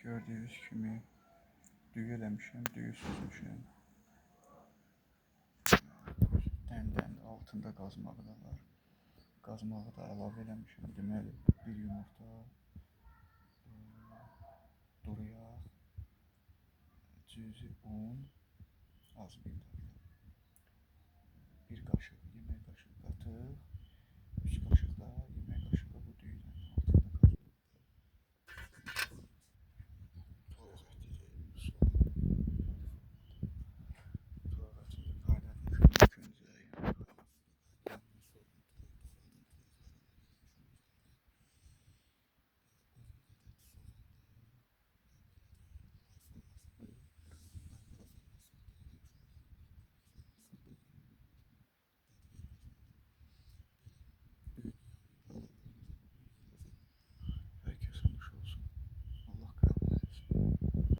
Gördüyünüz kimi düyü eləmişəm, düyü süzmüşəm. Dəndən altında qazmağı da var. Qazmağı da əlavə eləmişəm. Deməli, bir yumurta, duru yağ, cüzi un, az miqdarda. Bir qaşıq, yemək qaşığı qatıq.